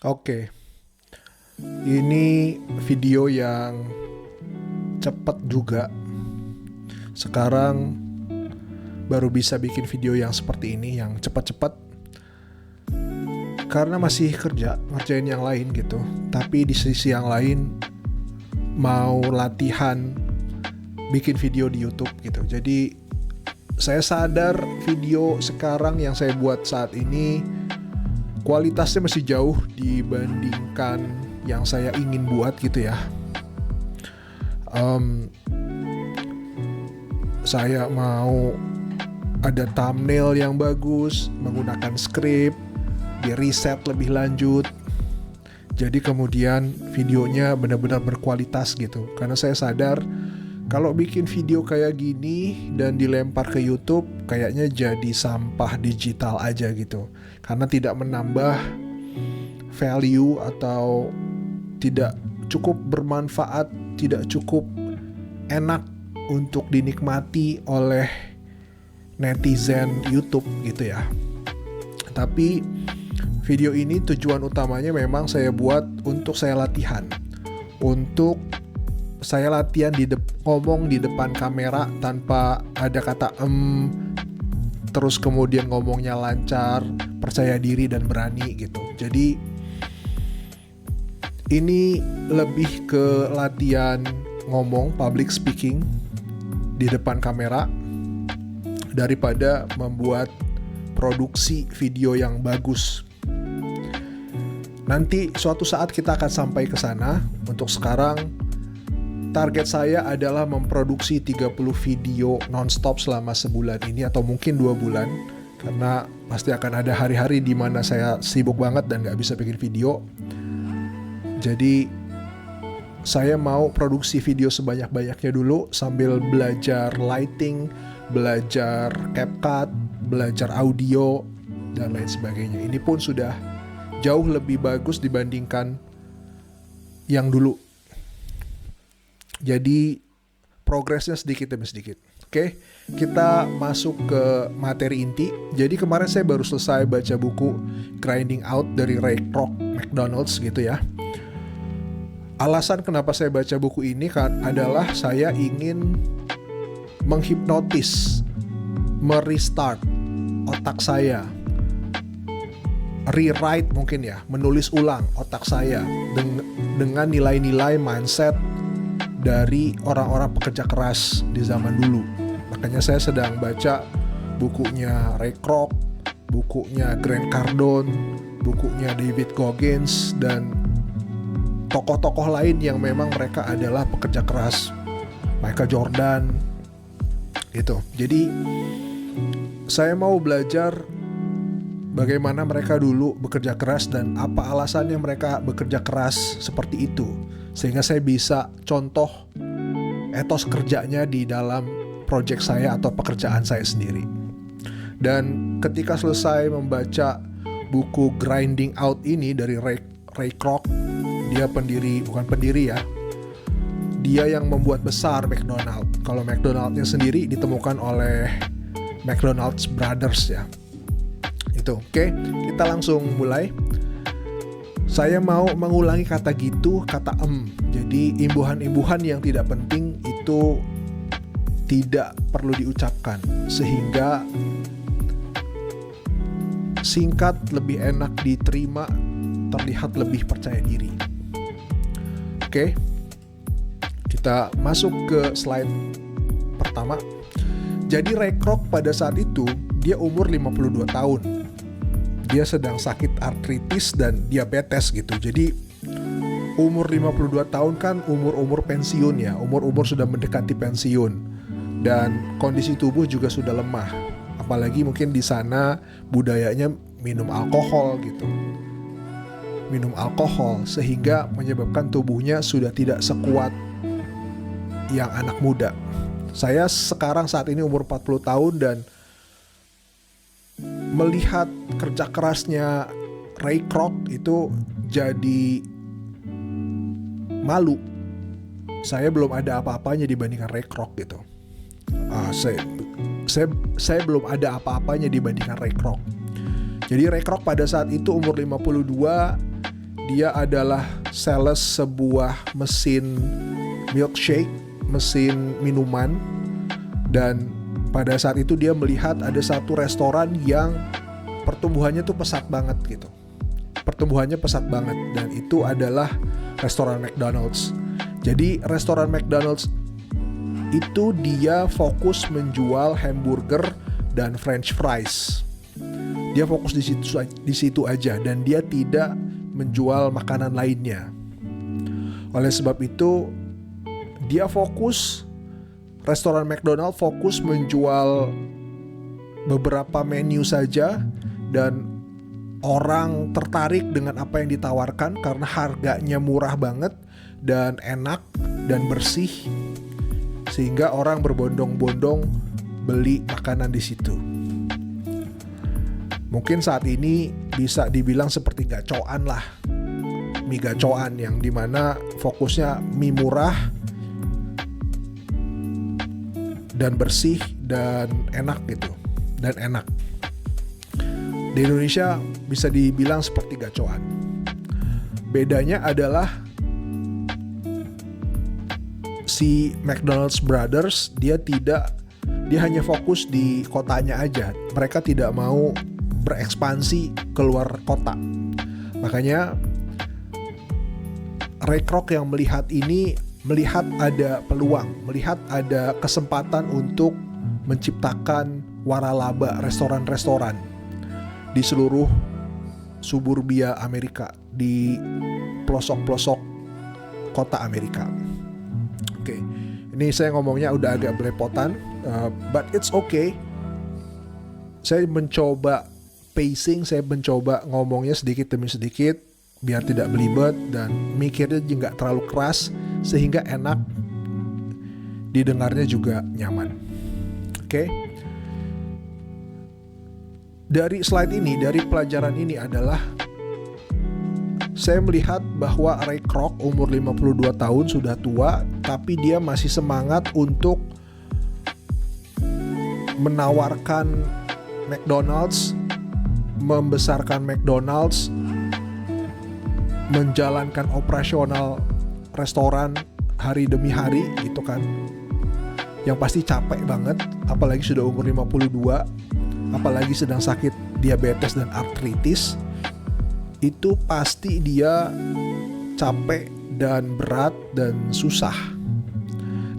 Oke, ini video yang cepat juga. Sekarang baru bisa bikin video yang seperti ini, yang cepat-cepat. Karena masih kerja, ngerjain yang lain gitu. Tapi di sisi yang lain, mau latihan bikin video di YouTube gitu. Jadi saya sadar video sekarang yang saya buat saat ini kualitasnya masih jauh dibandingkan yang saya ingin buat gitu ya. Saya mau ada thumbnail yang bagus, menggunakan script, di reset lebih lanjut. Jadi kemudian videonya benar-benar berkualitas gitu. Karena saya sadar kalau bikin video kayak gini dan dilempar ke YouTube kayaknya jadi sampah digital aja gitu. Karena tidak menambah value atau tidak cukup bermanfaat, tidak cukup enak untuk dinikmati oleh netizen YouTube gitu ya. Tapi video ini tujuan utamanya memang saya buat untuk saya latihan. Untuk saya latihan ngomong di depan kamera tanpa ada kata terus kemudian ngomongnya lancar, percaya diri dan berani gitu. Jadi ini lebih ke latihan ngomong, public speaking di depan kamera daripada membuat produksi video yang bagus. Nanti suatu saat kita akan sampai ke sana. Untuk sekarang target saya adalah memproduksi 30 video nonstop selama sebulan ini atau mungkin 2 bulan. Karena pasti akan ada hari-hari di mana saya sibuk banget dan gak bisa bikin video. Jadi saya mau produksi video sebanyak-banyaknya dulu sambil belajar lighting, belajar CapCut, belajar audio, dan lain sebagainya. Ini pun sudah jauh lebih bagus dibandingkan yang dulu. Jadi progresnya sedikit demi sedikit. Oke, kita masuk ke materi inti. Jadi kemarin saya baru selesai baca buku Grinding Out dari Ray Kroc McDonald's gitu ya. Alasan kenapa saya baca buku ini adalah saya ingin menghipnotis, merestart otak saya, rewrite mungkin ya, menulis ulang otak saya dengan nilai-nilai mindset dari orang-orang pekerja keras di zaman dulu. Makanya saya sedang baca bukunya Ray Kroc, bukunya Grant Cardone, bukunya David Goggins, dan tokoh-tokoh lain yang memang mereka adalah pekerja keras, Michael Jordan gitu. Jadi saya mau belajar bagaimana mereka dulu bekerja keras dan apa alasannya mereka bekerja keras seperti itu, sehingga saya bisa contoh etos kerjanya di dalam project saya atau pekerjaan saya sendiri. Dan ketika selesai membaca buku Grinding Out ini dari Ray Kroc, dia bukan pendiri ya, dia yang membuat besar McDonald. Kalau McDonald's-nya sendiri ditemukan oleh McDonald's Brothers ya. Itu oke, kita langsung mulai. Saya mau mengulangi kata gitu, kata Jadi imbuhan-imbuhan yang tidak penting itu tidak perlu diucapkan, sehingga singkat lebih enak diterima, terlihat lebih percaya diri. Oke, kita masuk ke slide pertama. Jadi Ray Kroc pada saat itu dia umur 52 tahun. Dia sedang sakit artritis dan diabetes gitu. Jadi umur 52 tahun kan umur-umur pensiun ya. Umur-umur sudah mendekati pensiun. Dan kondisi tubuh juga sudah lemah. Apalagi mungkin di sana budayanya minum alkohol gitu. Minum alkohol sehingga menyebabkan tubuhnya sudah tidak sekuat yang anak muda. Saya sekarang saat ini umur 40 tahun dan melihat kerja kerasnya Ray Kroc itu jadi malu. Saya belum ada apa-apanya dibandingkan Ray Kroc gitu. Saya belum ada apa-apanya dibandingkan Ray Kroc. Jadi Ray Kroc pada saat itu umur 52, dia adalah sales sebuah mesin milkshake, mesin minuman. Dan pada saat itu dia melihat ada satu restoran yang pertumbuhannya tuh pesat banget gitu. Pertumbuhannya pesat banget, dan itu adalah restoran McDonald's. Jadi restoran McDonald's itu dia fokus menjual hamburger dan French fries. Dia fokus di situ aja, dan dia tidak menjual makanan lainnya. Oleh sebab itu, dia fokus, restoran McDonald fokus menjual beberapa menu saja, dan orang tertarik dengan apa yang ditawarkan karena harganya murah banget dan enak dan bersih, sehingga orang berbondong-bondong beli makanan di situ. Mungkin saat ini bisa dibilang seperti gacoan lah, mie gacoan yang dimana fokusnya mie murah dan bersih dan enak gitu, dan enak. Di Indonesia bisa dibilang seperti gacoan. Bedanya adalah si McDonald's Brothers dia hanya fokus di kotanya aja. Mereka tidak mau berekspansi keluar kota. Makanya Ray Kroc yang melihat ada peluang, melihat ada kesempatan untuk menciptakan waralaba restoran-restoran di seluruh suburbia Amerika, di pelosok-pelosok kota Amerika. Oke, ini saya ngomongnya udah agak belepotan, but it's okay. Saya mencoba pacing, saya mencoba ngomongnya sedikit demi sedikit biar tidak belibet dan mikirnya juga nggak terlalu keras, sehingga enak didengarnya juga nyaman. Oke. Dari slide ini, dari pelajaran ini adalah saya melihat bahwa Ray Kroc umur 52 tahun sudah tua, tapi dia masih semangat untuk menawarkan McDonald's, membesarkan McDonald's, menjalankan operasional restoran hari demi hari gitu kan. Yang pasti capek banget, apalagi sudah umur 52, apalagi sedang sakit diabetes dan artritis. Itu pasti dia capek dan berat dan susah.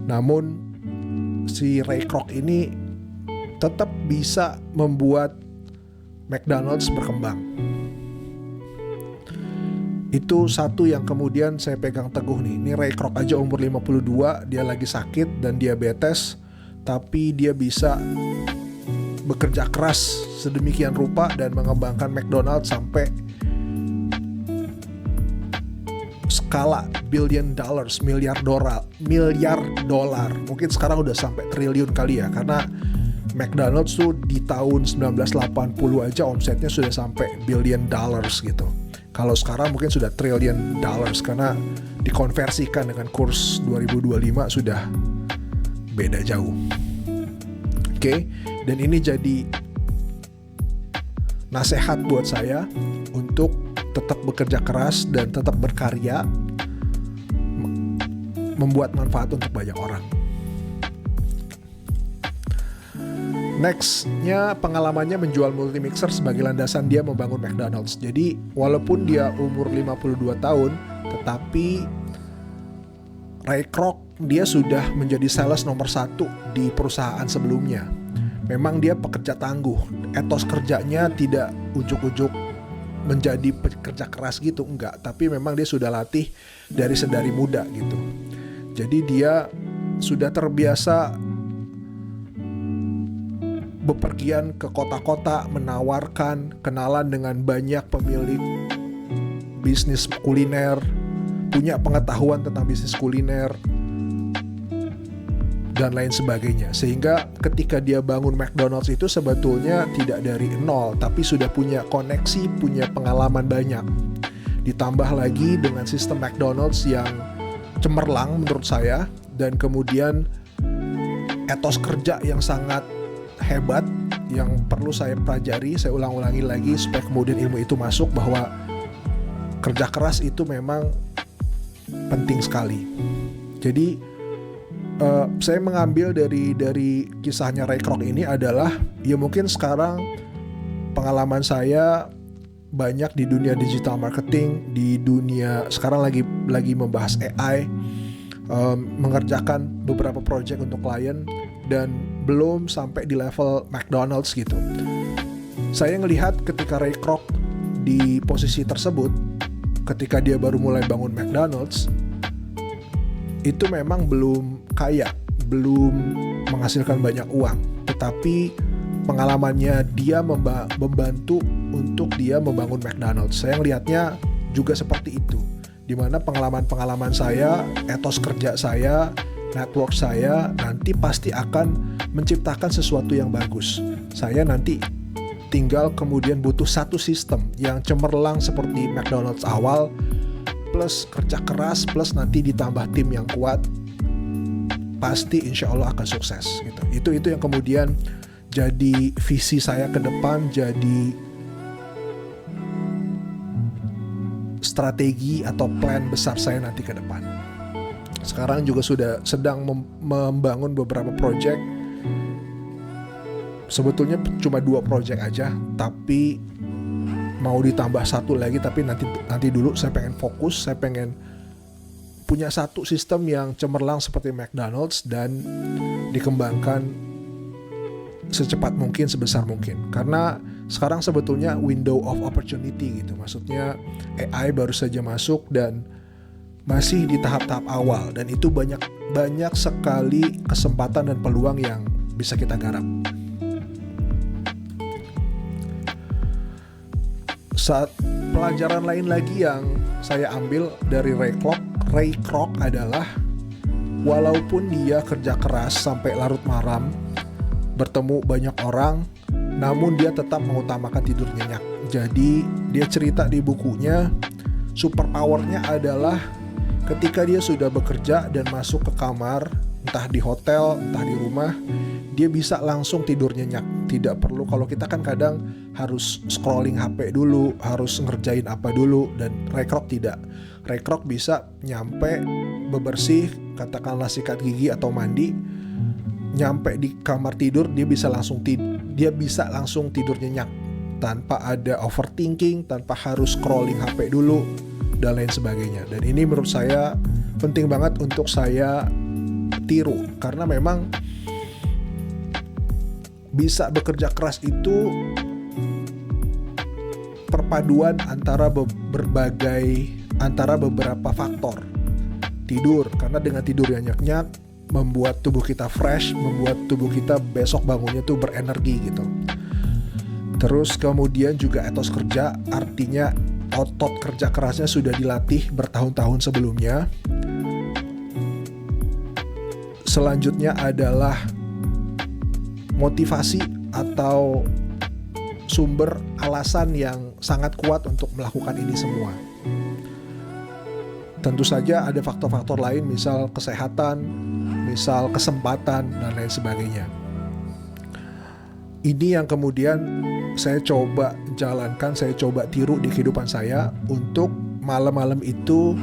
Namun si Ray Kroc ini tetap bisa membuat McDonald's berkembang. Itu satu yang kemudian saya pegang teguh nih. Ini Ray Kroc aja umur 52, dia lagi sakit dan diabetes, tapi dia bisa bekerja keras sedemikian rupa dan mengembangkan McDonald's sampai skala miliar dolar. Mungkin sekarang udah sampai triliun kali ya, karena McDonald's tuh di tahun 1980 aja omsetnya sudah sampai billion dollars gitu. Kalau sekarang mungkin sudah trillion dollars karena dikonversikan dengan kurs 2025 sudah beda jauh. Oke, dan ini jadi nasihat buat saya untuk tetap bekerja keras dan tetap berkarya, membuat manfaat untuk banyak orang. Nextnya pengalamannya menjual multimixer sebagai landasan dia membangun McDonald's. Jadi walaupun dia umur 52 tahun, tetapi Ray Kroc dia sudah menjadi sales nomor 1 di perusahaan sebelumnya. Memang dia pekerja tangguh, etos kerjanya tidak ujuk-ujuk menjadi pekerja keras gitu, enggak. Tapi memang dia sudah latih dari sedari muda gitu. Jadi dia sudah terbiasa bepergian ke kota-kota, menawarkan kenalan dengan banyak pemilik bisnis kuliner, punya pengetahuan tentang bisnis kuliner dan lain sebagainya. Sehingga ketika dia bangun McDonald's itu sebetulnya tidak dari nol, tapi sudah punya koneksi, punya pengalaman banyak. Ditambah lagi dengan sistem McDonald's yang cemerlang menurut saya, dan kemudian etos kerja yang sangat hebat yang perlu saya pelajari, saya ulang-ulangi lagi supaya kemudian ilmu itu masuk, bahwa kerja keras itu memang penting sekali. Jadi saya mengambil dari kisahnya Ray Kroc ini adalah, ya mungkin sekarang pengalaman saya banyak di dunia digital marketing, di dunia sekarang lagi membahas AI, mengerjakan beberapa project untuk klien, dan belum sampai di level McDonald's gitu. Saya ngelihat ketika Ray Kroc di posisi tersebut, ketika dia baru mulai bangun McDonald's, itu memang belum kaya, belum menghasilkan banyak uang, tetapi pengalamannya dia membantu untuk dia membangun McDonald's. Saya ngelihatnya juga seperti itu, dimana pengalaman-pengalaman saya, etos kerja saya, network saya nanti pasti akan menciptakan sesuatu yang bagus. Saya nanti tinggal kemudian butuh satu sistem yang cemerlang seperti McDonald's awal, plus kerja keras, plus nanti ditambah tim yang kuat, pasti insya Allah akan sukses gitu. Itu yang kemudian jadi visi saya ke depan, jadi strategi atau plan besar saya nanti ke depan. Sekarang juga sudah sedang membangun beberapa project. Sebetulnya cuma 2 project aja, tapi mau ditambah 1 lagi, tapi nanti dulu. Saya pengen fokus, saya pengen punya satu sistem yang cemerlang seperti McDonald's dan dikembangkan secepat mungkin, sebesar mungkin. Karena sekarang sebetulnya window of opportunity gitu, maksudnya AI baru saja masuk dan masih di tahap-tahap awal, dan itu banyak sekali kesempatan dan peluang yang bisa kita garap. Saat pelajaran lain lagi yang saya ambil dari Ray Kroc adalah, walaupun dia kerja keras sampai larut malam, bertemu banyak orang, namun dia tetap mengutamakan tidur nyenyak. Jadi dia cerita di bukunya, superpowernya adalah ketika dia sudah bekerja dan masuk ke kamar, entah di hotel, entah di rumah, dia bisa langsung tidur nyenyak. Tidak perlu, kalau kita kan kadang harus scrolling HP dulu, harus ngerjain apa dulu, dan Ray Kroc tidak. Ray Kroc bisa nyampe bebersih, katakanlah sikat gigi atau mandi, nyampe di kamar tidur dia bisa langsung tidur nyenyak tanpa ada overthinking, tanpa harus scrolling HP dulu dan lain sebagainya. Dan ini menurut saya penting banget untuk saya tiru, karena memang bisa bekerja keras itu perpaduan antara beberapa faktor. Tidur, karena dengan tidur yang nyenyak membuat tubuh kita fresh, membuat tubuh kita besok bangunnya tuh berenergi gitu. Terus kemudian juga etos kerja, artinya otot kerja kerasnya sudah dilatih bertahun-tahun sebelumnya. Selanjutnya adalah motivasi atau sumber alasan yang sangat kuat untuk melakukan ini semua. Tentu saja ada faktor-faktor lain, misal kesehatan, misal kesempatan, dan lain sebagainya. Ini yang kemudian saya coba jalankan, saya coba tiru di kehidupan saya, untuk malam-malam itu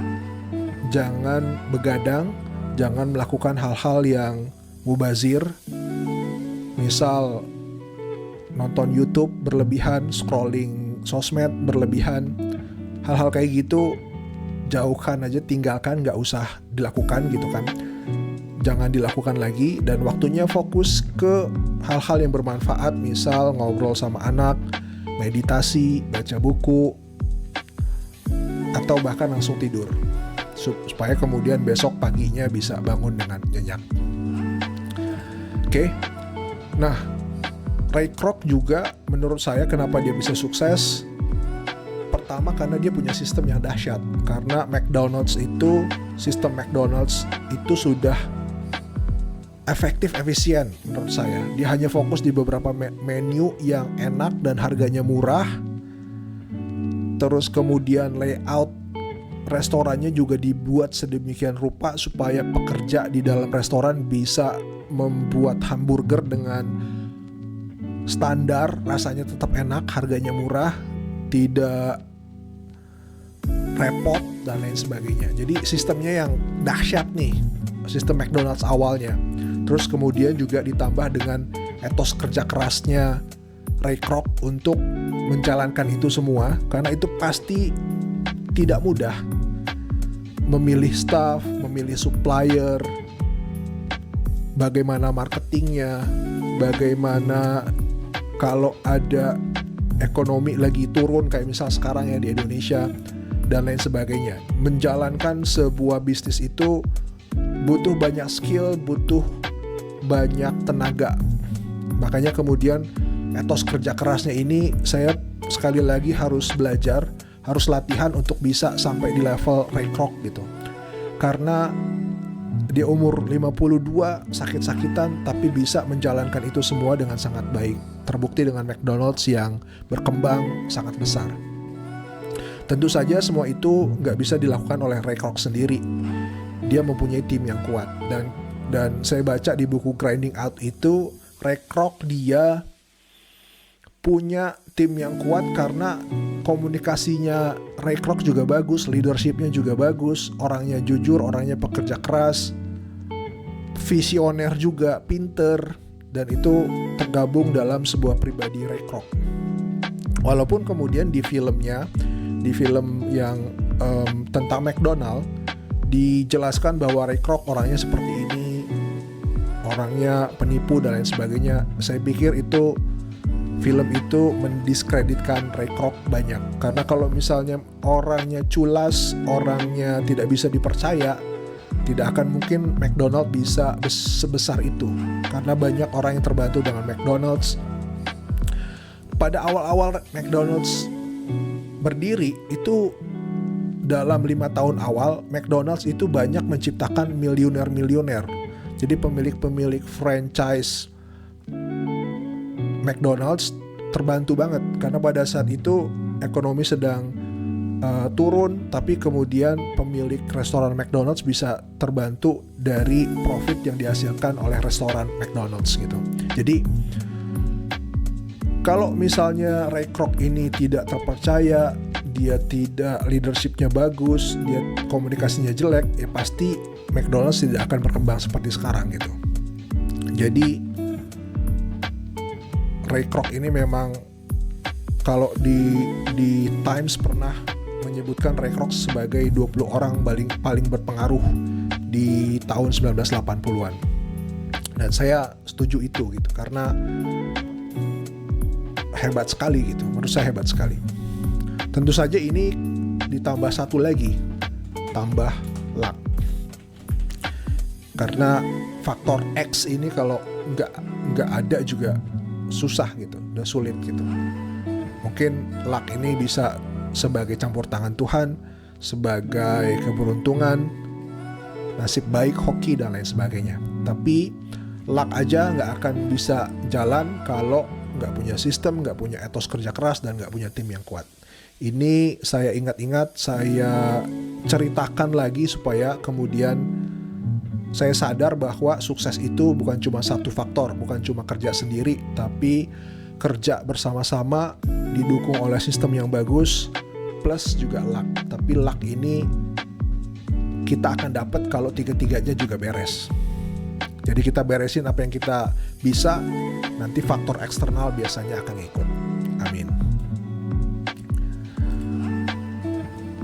jangan begadang, jangan melakukan hal-hal yang mubazir, misal nonton YouTube berlebihan, scrolling sosmed berlebihan, hal-hal kayak gitu jauhkan aja, tinggalkan, gak usah dilakukan gitu kan. Jangan dilakukan lagi, dan waktunya fokus ke hal-hal yang bermanfaat, misal ngobrol sama anak, meditasi, baca buku, atau bahkan langsung tidur, supaya kemudian besok paginya bisa bangun dengan nyenyak. Oke. Nah, Ray Kroc juga menurut saya kenapa dia bisa sukses, pertama karena dia punya sistem yang dahsyat. Karena sistem McDonald's itu sudah efektif, efisien menurut saya. Dia hanya fokus di beberapa menu yang enak dan harganya murah. Terus kemudian layout restorannya juga dibuat sedemikian rupa supaya pekerja di dalam restoran bisa membuat hamburger dengan standar, rasanya tetap enak, harganya murah, tidak repot dan lain sebagainya. Jadi sistemnya yang dahsyat nih, sistem McDonald's awalnya. Terus kemudian juga ditambah dengan etos kerja kerasnya Ray Kroc untuk menjalankan itu semua, karena itu pasti tidak mudah. Memilih staff, memilih supplier, bagaimana marketingnya, bagaimana kalau ada ekonomi lagi turun kayak misal sekarang ya di Indonesia dan lain sebagainya. Menjalankan sebuah bisnis itu butuh banyak skill, butuh banyak tenaga. Makanya kemudian etos kerja kerasnya ini saya sekali lagi harus belajar, harus latihan untuk bisa sampai di level Ray Kroc gitu. Karena dia umur 52 sakit-sakitan tapi bisa menjalankan itu semua dengan sangat baik. Terbukti dengan McDonald's yang berkembang sangat besar. Tentu saja semua itu nggak bisa dilakukan oleh Ray Kroc sendiri. Dia mempunyai tim yang kuat, dan saya baca di buku Grinding Out itu Ray Kroc dia punya tim yang kuat karena komunikasinya Ray Kroc juga bagus, leadershipnya juga bagus, orangnya jujur, orangnya pekerja keras, visioner juga, pinter, dan itu tergabung dalam sebuah pribadi Ray Kroc. Walaupun kemudian di film yang tentang McDonald dijelaskan bahwa Ray Kroc orangnya seperti ini, orangnya penipu dan lain sebagainya. Saya pikir itu film itu mendiskreditkan Ray Kroc banyak. Karena kalau misalnya orangnya culas, orangnya tidak bisa dipercaya, tidak akan mungkin McDonald bisa sebesar itu. Karena banyak orang yang terbantu dengan McDonald's. Pada awal-awal McDonald's berdiri itu, dalam 5 tahun awal McDonald's itu banyak menciptakan miliuner-miliuner. Jadi pemilik-pemilik franchise McDonald's terbantu banget karena pada saat itu ekonomi sedang turun, tapi kemudian pemilik restoran McDonald's bisa terbantu dari profit yang dihasilkan oleh restoran McDonald's gitu. Jadi kalau misalnya Ray Kroc ini tidak terpercaya, dia tidak leadershipnya bagus, dia komunikasinya jelek, ya pasti McDonald's tidak akan berkembang seperti sekarang gitu. Jadi Ray Kroc ini memang, kalau di Times pernah menyebutkan Ray Kroc sebagai 20 orang paling berpengaruh di tahun 1980-an. Dan saya setuju itu gitu, karena hebat sekali gitu, menurut saya hebat sekali. Tentu saja ini ditambah satu lagi, tambah luck. Karena faktor X ini kalau nggak ada juga susah gitu, udah sulit gitu. Mungkin luck ini bisa sebagai campur tangan Tuhan, sebagai keberuntungan, nasib baik, hoki dan lain sebagainya. Tapi luck aja nggak akan bisa jalan kalau nggak punya sistem, nggak punya etos kerja keras, dan nggak punya tim yang kuat. Ini saya ingat-ingat, saya ceritakan lagi supaya kemudian saya sadar bahwa sukses itu bukan cuma satu faktor, bukan cuma kerja sendiri, tapi kerja bersama-sama didukung oleh sistem yang bagus plus juga luck. Tapi luck ini kita akan dapat kalau tiga-tiganya juga beres. Jadi kita beresin apa yang kita bisa, nanti faktor eksternal biasanya akan ikut. Amin.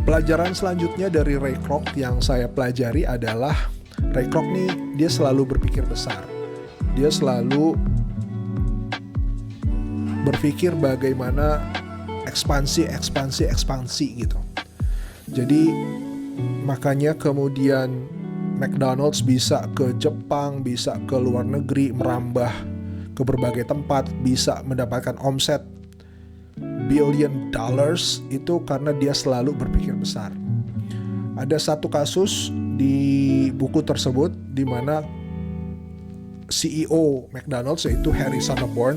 Pelajaran selanjutnya dari Ray Kroc yang saya pelajari adalah Ray Kroc nih, dia selalu berpikir besar. Dia selalu berpikir bagaimana ekspansi gitu. Jadi makanya kemudian McDonald's bisa ke Jepang, bisa ke luar negeri, merambah ke berbagai tempat, bisa mendapatkan omset billion dollars, itu karena dia selalu berpikir besar. Ada satu kasus di buku tersebut di mana CEO McDonald's, yaitu Harry Sonneborn,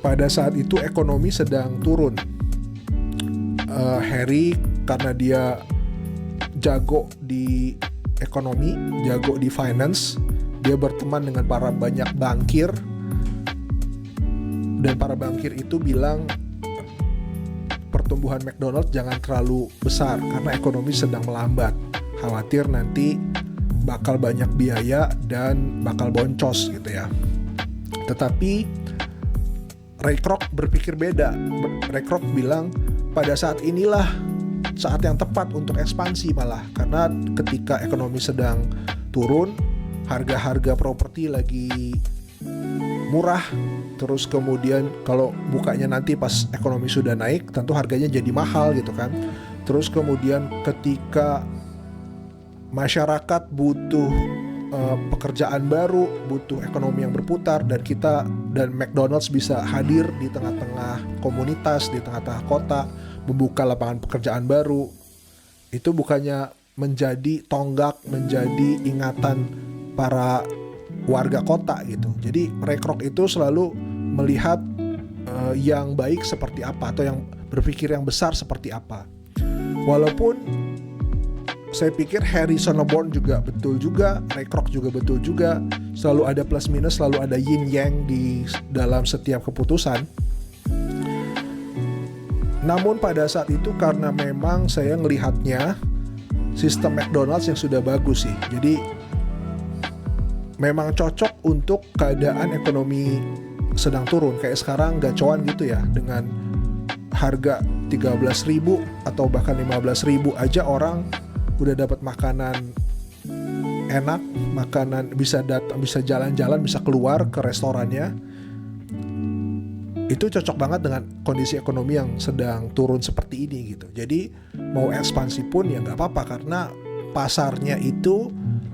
pada saat itu ekonomi sedang turun. Harry karena dia jago di ekonomi, jago di finance, dia berteman dengan banyak bankir, dan para bankir itu bilang pertumbuhan McDonald's jangan terlalu besar karena ekonomi sedang melambat. Khawatir nanti bakal banyak biaya dan bakal boncos gitu ya. Tetapi Ray Kroc berpikir beda. Ray Kroc bilang pada saat inilah saat yang tepat untuk ekspansi malah, karena ketika ekonomi sedang turun, harga-harga properti lagi murah, terus kemudian kalau bukanya nanti pas ekonomi sudah naik, tentu harganya jadi mahal gitu kan. Terus kemudian ketika masyarakat butuh pekerjaan baru, butuh ekonomi yang berputar, dan McDonald's bisa hadir di tengah-tengah komunitas, di tengah-tengah kota, membuka lapangan pekerjaan baru, itu bukannya menjadi tonggak, menjadi ingatan para warga kota gitu. Jadi Ray Kroc itu selalu melihat yang baik seperti apa, atau yang berpikir yang besar seperti apa. Walaupun saya pikir Harry Sonneborn juga betul juga, Ray Kroc juga betul juga. Selalu ada plus minus, selalu ada yin yang di dalam setiap keputusan. Namun pada saat itu karena memang saya ngelihatnya sistem McDonald's yang sudah bagus sih. Jadi memang cocok untuk keadaan ekonomi sedang turun. Kayak sekarang gacoan gitu ya, dengan harga 13.000 atau bahkan 15.000 aja orang udah dapat makanan enak, makanan bisa datang, bisa jalan-jalan, bisa keluar ke restorannya. Itu cocok banget dengan kondisi ekonomi yang sedang turun seperti ini gitu. Jadi mau ekspansi pun ya nggak apa-apa, karena pasarnya itu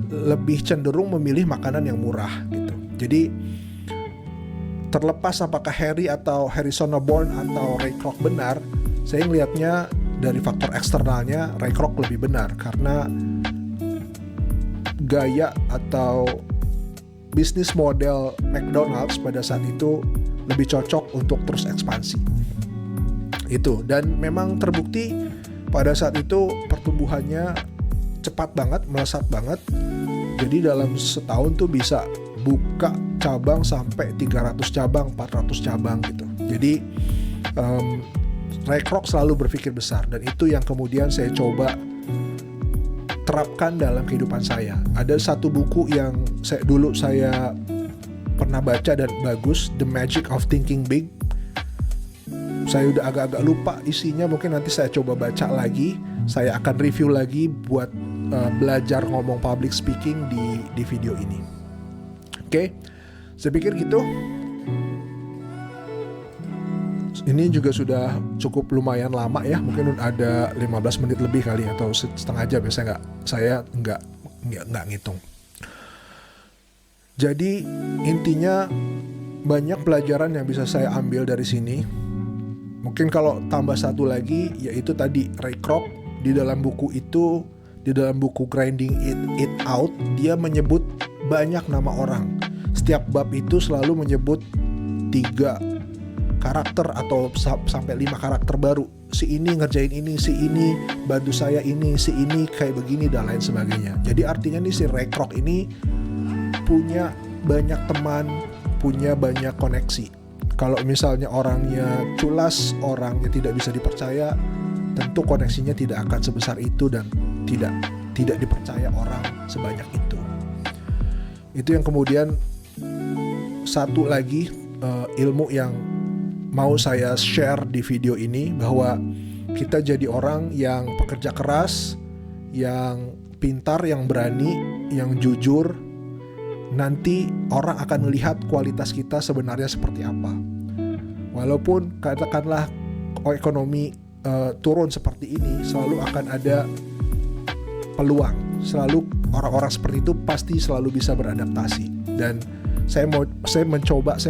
lebih cenderung memilih makanan yang murah gitu. Jadi terlepas apakah Harry Sonneborn atau Ray Kroc benar, saya ngelihatnya dari faktor eksternalnya Ray Kroc lebih benar, karena gaya atau bisnis model McDonald's pada saat itu lebih cocok untuk terus ekspansi. Itu, dan memang terbukti pada saat itu pertumbuhannya cepat banget, melesat banget. Jadi dalam setahun tuh bisa buka cabang sampai 300 cabang, 400 cabang gitu. Jadi Ray Kroc selalu berpikir besar, dan itu yang kemudian saya coba terapkan dalam kehidupan saya. Ada satu buku yang dulu saya pernah baca dan bagus, The Magic of Thinking Big. Saya udah agak-agak lupa isinya, mungkin nanti saya coba baca lagi. Saya akan review lagi buat belajar ngomong public speaking di video ini. Oke, saya pikir gitu. Ini juga sudah cukup lumayan lama ya, mungkin ada 15 menit lebih kali atau setengah jam ya, saya nggak ngitung. Jadi intinya banyak pelajaran yang bisa saya ambil dari sini. Mungkin kalau tambah satu lagi, yaitu tadi Ray Kroc di dalam buku itu, di dalam buku Grinding It Out, dia menyebut banyak nama orang. Setiap bab itu selalu menyebut 3 karakter atau sampai 5 karakter baru. Si ini ngerjain ini, si ini bantu saya ini, si ini kayak begini, dan lain sebagainya. Jadi artinya nih si Ray Kroc ini punya banyak teman, punya banyak koneksi. Kalau misalnya orangnya culas, orangnya tidak bisa dipercaya, tentu koneksinya tidak akan sebesar itu dan tidak dipercaya orang sebanyak itu. Itu yang kemudian satu lagi ilmu yang mau saya share di video ini, bahwa kita jadi orang yang pekerja keras, yang pintar, yang berani, yang jujur, nanti orang akan melihat kualitas kita sebenarnya seperti apa. Walaupun katakanlah ekonomi turun seperti ini, selalu akan ada peluang. Selalu orang-orang seperti itu pasti selalu bisa beradaptasi. Dan saya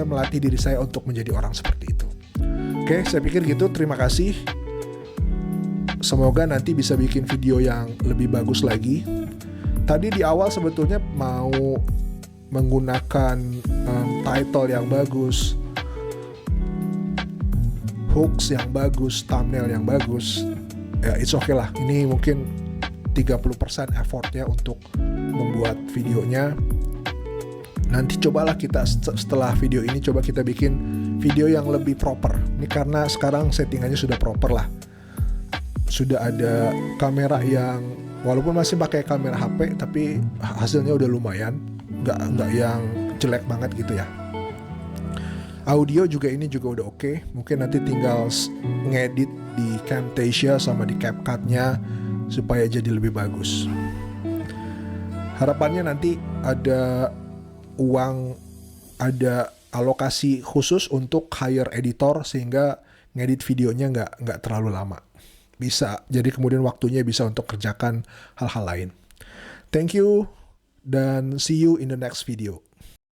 melatih diri saya untuk menjadi orang seperti itu. Oke, saya pikir gitu. Terima kasih. Semoga nanti bisa bikin video yang lebih bagus lagi. Tadi di awal sebetulnya mau menggunakan title yang bagus, hooks yang bagus, thumbnail yang bagus. Ya, it's okay lah. Ini mungkin 30% effortnya untuk membuat videonya. Nanti cobalah kita setelah video ini, coba kita bikin video yang lebih proper. Ini karena sekarang settingannya sudah proper lah. sudah ada kamera yang walaupun masih pakai kamera HP tapi hasilnya udah lumayan, nggak yang jelek banget gitu ya. Audio juga ini juga udah oke. Mungkin nanti tinggal ngedit di Camtasia sama di CapCut-nya supaya jadi lebih bagus. Harapannya nanti ada uang, ada alokasi khusus untuk hire editor sehingga ngedit videonya nggak terlalu lama. Bisa, jadi kemudian waktunya bisa untuk kerjakan hal-hal lain. Thank you, dan see you in the next video.